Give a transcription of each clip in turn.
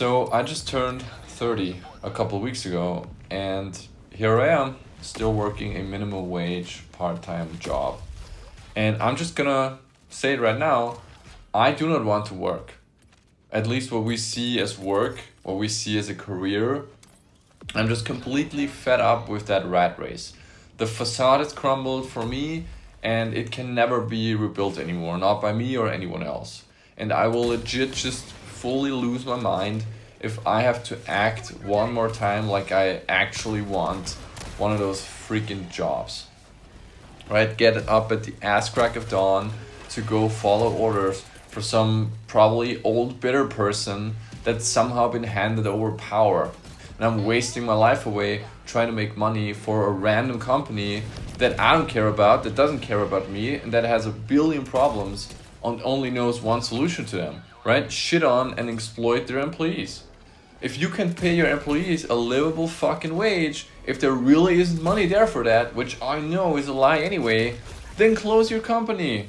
So I just turned 30 a couple of weeks ago, and here I am, still working a minimum wage part-time job. And I'm just gonna say it right now, I do not want to work. At least what we see as work, what we see as a career, I'm just completely fed up with that rat race. The facade is crumbled for me, and it can never be rebuilt anymore, not by me or anyone else. And I will legit just fully lose my mind if I have to act one more time like I actually want one of those freaking jobs. Right? Get up at the ass crack of dawn to go follow orders for some probably old bitter person that's somehow been handed over power. And I'm wasting my life away trying to make money for a random company that I don't care about, that doesn't care about me, and that has a billion problems and only knows one solution to them, right? Shit on and exploit their employees. If you can pay your employees a livable fucking wage, if there really isn't money there for that, which I know is a lie anyway, then close your company.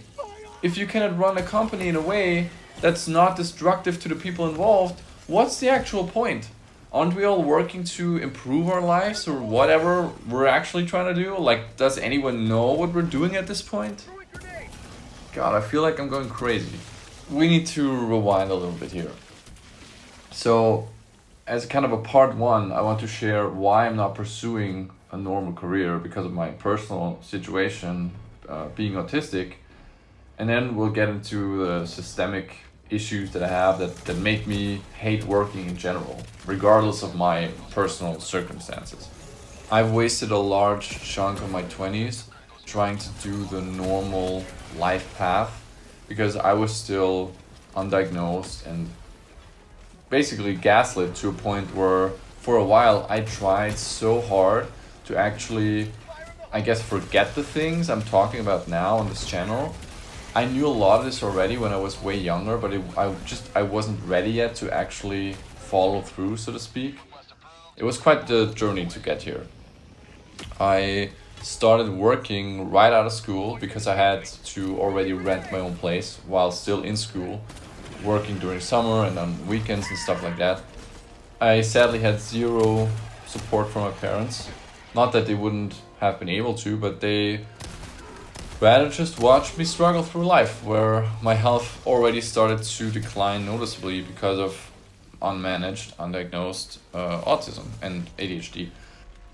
If you cannot run a company in a way that's not destructive to the people involved, what's the actual point? Aren't we all working to improve our lives or whatever we're actually trying to do? Like, does anyone know what we're doing at this point? God, I feel like I'm going crazy. We need to rewind a little bit here. So, as kind of a part one, I want to share why I'm not pursuing a normal career because of my personal situation, being autistic. And then we'll get into the systemic issues that I have that make me hate working in general, regardless of my personal circumstances. I've wasted a large chunk of my 20s trying to do the normal life path because I was still undiagnosed and basically gaslit to a point where for a while I tried so hard to actually, I guess, forget the things I'm talking about now on this channel. I knew a lot of this already when I was way younger, but I wasn't ready yet to actually follow through, so to speak. It was quite the journey to get here. I started working right out of school because I had to already rent my own place while still in school, working during summer and on weekends and stuff like that. I sadly had zero support from my parents. Not that they wouldn't have been able to, but they rather just watched me struggle through life, where my health already started to decline noticeably because of unmanaged, undiagnosed autism and ADHD.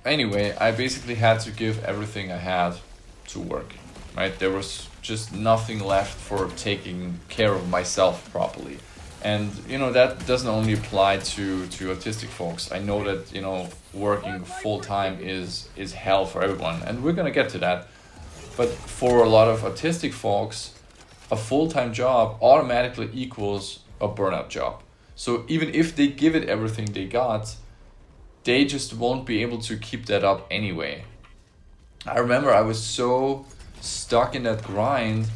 Anyway, I basically had to give everything I had to work, right? There was just nothing left for taking care of myself properly. And, that doesn't only apply to autistic folks. I know that, working full-time is hell for everyone, and we're gonna get to that. But for a lot of autistic folks, a full-time job automatically equals a burnout job. So even if they give it everything they got, they just won't be able to keep that up anyway. I remember I was so stuck in that grind,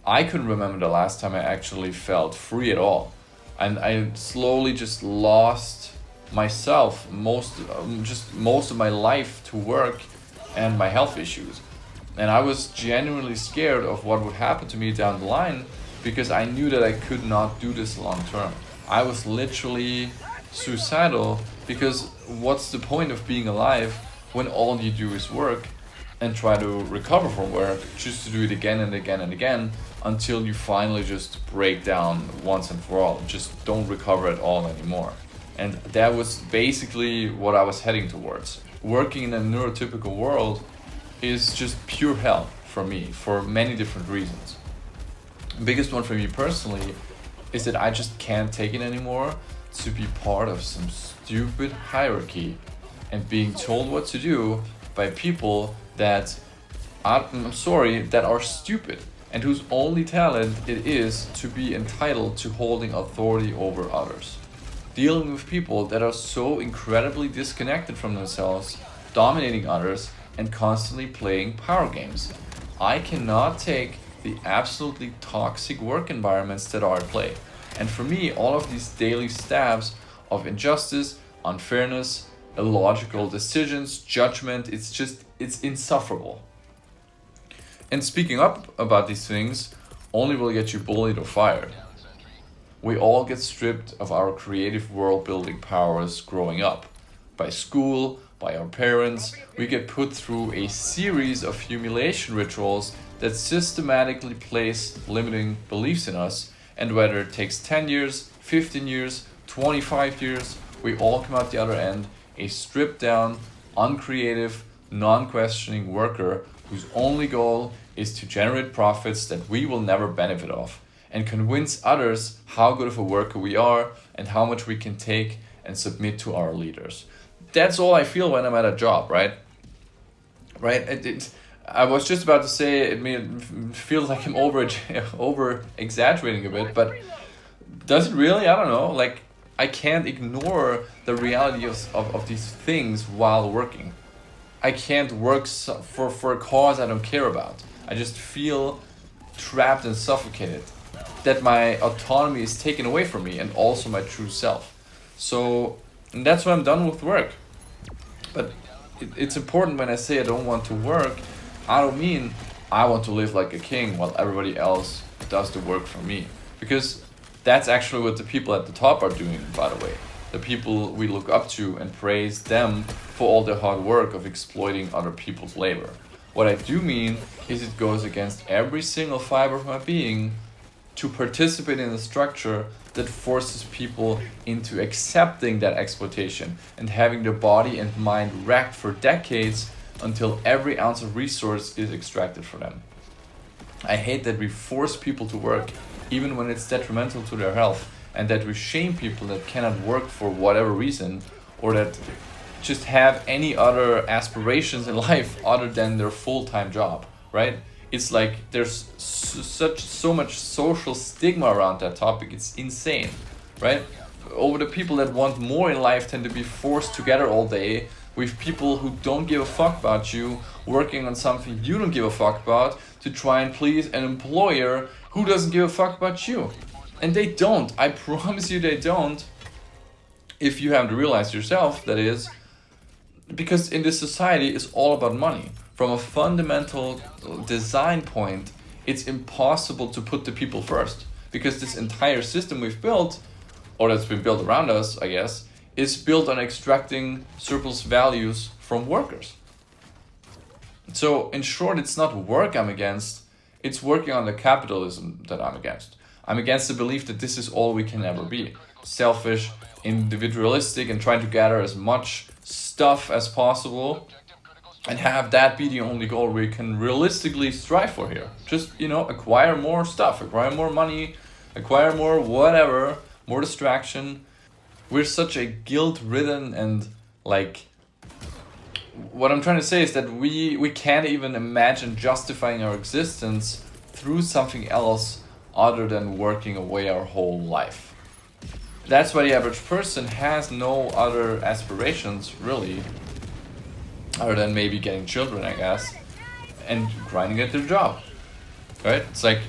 I couldn't remember the last time I actually felt free at all. And I slowly just lost myself, most of my life to work and my health issues. And I was genuinely scared of what would happen to me down the line because I knew that I could not do this long term. I was literally suicidal because what's the point of being alive when all you do is work and try to recover from work, just to do it again and again and again until you finally just break down once and for all, just don't recover at all anymore. And that was basically what I was heading towards. Working in a neurotypical world is just pure hell for me for many different reasons. The biggest one for me personally is that I just can't take it anymore to be part of some stupid hierarchy and being told what to do by people that that are stupid and whose only talent it is to be entitled to holding authority over others. Dealing with people that are so incredibly disconnected from themselves, dominating others, and constantly playing power games. I cannot take the absolutely toxic work environments that are at play. And for me, all of these daily stabs of injustice, unfairness, illogical decisions, judgment, it's insufferable. And speaking up about these things only will get you bullied or fired. we all get stripped of our creative world building powers growing up. By school, by our parents, we get put through a series of humiliation rituals that systematically place limiting beliefs in us, and whether it takes 10 years, 15 years, 25 years, we all come out the other end a stripped down, uncreative, non questioning worker whose only goal is to generate profits that we will never benefit of and convince others how good of a worker we are and how much we can take and submit to our leaders. That's all I feel when I'm at a job, right? Right? I was just about to say it feels like I'm over exaggerating a bit, but does it really? I don't know. Like, I can't ignore the reality of these things while working. I can't work for a cause I don't care about. I just feel trapped and suffocated. That my autonomy is taken away from me and also my true self. So and that's why I'm done with work. But it's important when I say I don't want to work, I don't mean I want to live like a king while everybody else does the work for me. Because that's actually what the people at the top are doing, by the way. The people we look up to and praise them for all their hard work of exploiting other people's labor. What I do mean is it goes against every single fiber of my being to participate in a structure that forces people into accepting that exploitation and having their body and mind racked for decades until every ounce of resource is extracted for them. I hate that we force people to work even when it's detrimental to their health, and that we shame people that cannot work for whatever reason or that just have any other aspirations in life other than their full-time job, right? It's like there's so much social stigma around that topic. It's insane, right? Over the people that want more in life tend to be forced together all day with people who don't give a fuck about you, working on something you don't give a fuck about to try and please an employer who doesn't give a fuck about you. And they don't. I promise you they don't. If you haven't realized yourself, that is. Because in this society, it's all about money. From a fundamental design point, it's impossible to put the people first. Because this entire system we've built, or that's been built around us, I guess, is built on extracting surplus values from workers. So, in short, it's not work I'm against, it's working on the capitalism that I'm against. I'm against the belief that this is all we can ever be. Selfish, individualistic, and trying to gather as much stuff as possible and have that be the only goal we can realistically strive for here. Just, acquire more stuff, acquire more money, acquire more whatever, more distraction. We're such a guilt-ridden and, what I'm trying to say is that we can't even imagine justifying our existence through something else other than working away our whole life. That's why the average person has no other aspirations, really, other than maybe getting children, I guess, and grinding at their job, right? It's like,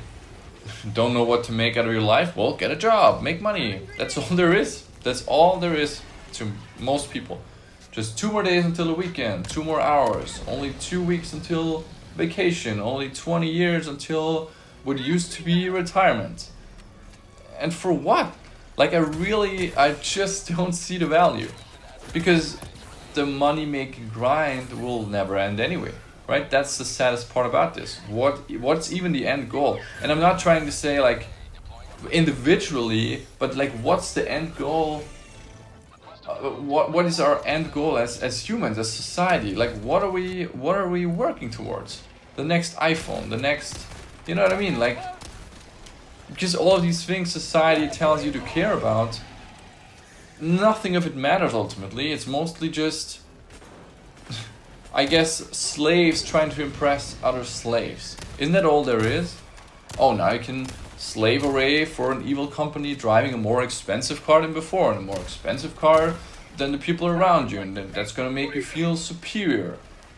don't know what to make out of your life? Well, get a job, make money. That's all there is. That's all there is to most people. Just 2 more days until the weekend, 2 more hours, only 2 weeks until vacation, only 20 years until what used to be retirement. And for what? I just don't see the value. Because the money-making grind will never end anyway, right? That's the saddest part about this. What's even the end goal? And I'm not trying to say, individually, but, what's the end goal? What is our end goal as humans, as society? What are we working towards? The next iPhone, the next, you know what I mean? Because all of these things society tells you to care about, nothing of it matters ultimately. It's mostly just, I guess, slaves trying to impress other slaves. Isn't that all there is? Oh, now you can slave away for an evil company driving a more expensive car than before, and a more expensive car than the people around you, and that's going to make you feel superior.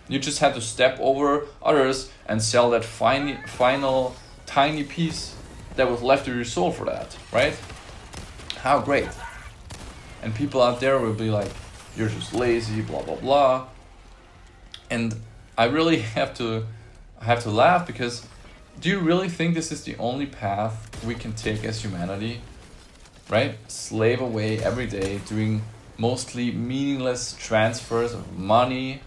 You just had to step over others and sell that final tiny piece that was left of your soul for that, right? How great. And people out there will be like, you're just lazy, blah, blah, blah. And I really have to laugh, because do you really think this is the only path we can take as humanity? right? Slave away every day doing mostly meaningless transfers of money,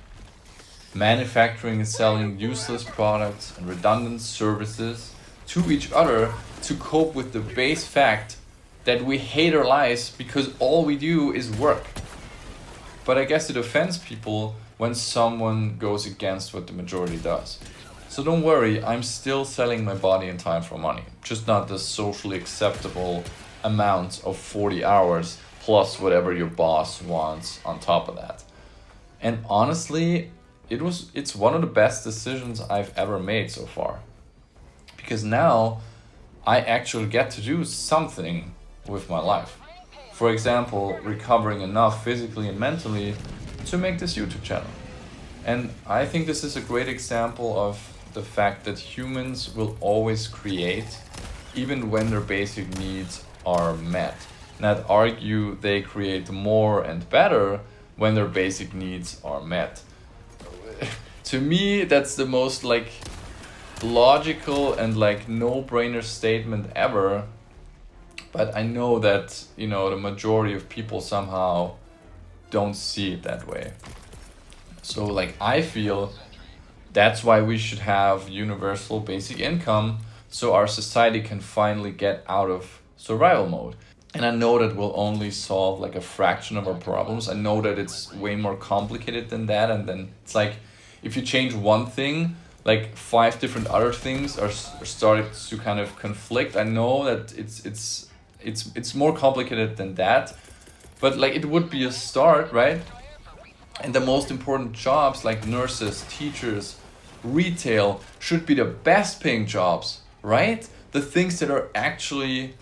manufacturing and selling useless products and redundant services to each other to cope with the base fact that we hate our lives because all we do is work. But I guess it offends people when someone goes against what the majority does. So don't worry, I'm still selling my body and time for money, just not the socially acceptable amount of 40 hours plus whatever your boss wants on top of that. And honestly, it's one of the best decisions I've ever made so far. Because now I actually get to do something with my life. For example, recovering enough physically and mentally to make this YouTube channel. And I think this is a great example of the fact that humans will always create even when their basic needs are met. And I'd argue they create more and better when their basic needs are met. To me, that's the most like logical and like no-brainer statement ever. But I know that, you know, the majority of people somehow don't see it that way. So like I feel that's why we should have universal basic income so our society can finally get out of survival mode. And I know that will only solve like a fraction of our problems. I know that it's way more complicated than that. And then it's like if you change one thing, like 5 different other things are starting to kind of conflict. I know that it's more complicated than that, but like it would be a start, right? And the most important jobs like nurses, teachers, retail should be the best paying jobs, right? The things that are actually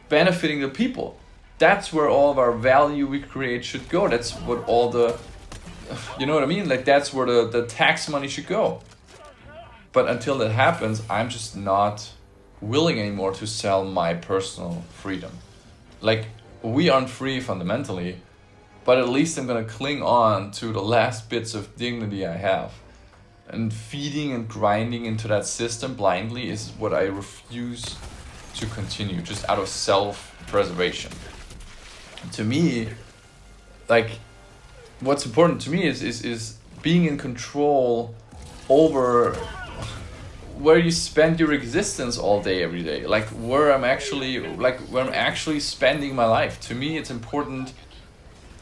benefiting the people. That's where all of our value we create should go. That's what all the, you know what I mean? Like that's where the tax money should go. But until that happens, I'm just not willing anymore to sell my personal freedom. Like we aren't free fundamentally, but at least I'm gonna cling on to the last bits of dignity I have. And feeding and grinding into that system blindly is what I refuse to continue, just out of self-preservation. To me, like, what's important to me is being in control over where you spend your existence all day, every day. Like where I'm actually spending my life. To me, it's important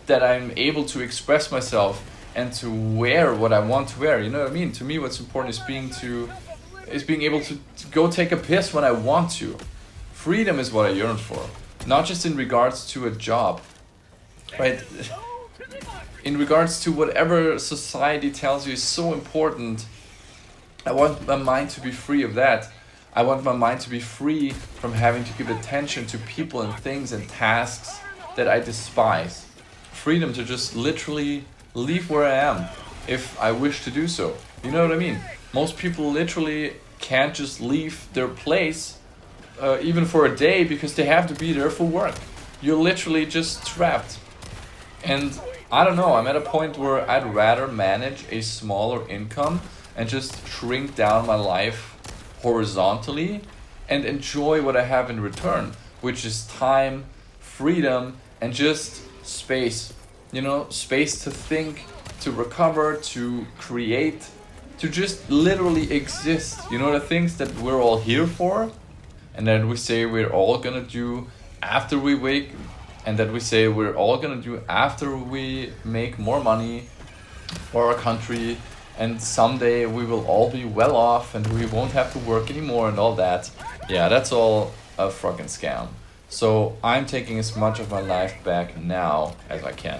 that I'm able to express myself and to wear what I want to wear. You know what I mean? To me, what's important is being able to go take a piss when I want to. Freedom is what I yearn for, not just in regards to a job, right? In regards to whatever society tells you is so important, I want my mind to be free of that. I want my mind to be free from having to give attention to people and things and tasks that I despise. Freedom to just literally leave where I am if I wish to do so. You know what I mean? Most people literally can't just leave their place even for a day because they have to be there for work. You're literally just trapped. And I don't know, I'm at a point where I'd rather manage a smaller income and just shrink down my life horizontally and enjoy what I have in return, which is time, freedom, and just space. You know, space to think, to recover, to create, to just literally exist. You know, the things that we're all here for and that we say we're all gonna do after we wake, and that we say we're all gonna do after we make more money for our country, and someday we will all be well off and we won't have to work anymore and all that. Yeah, that's all a fucking scam. So I'm taking as much of my life back now as I can.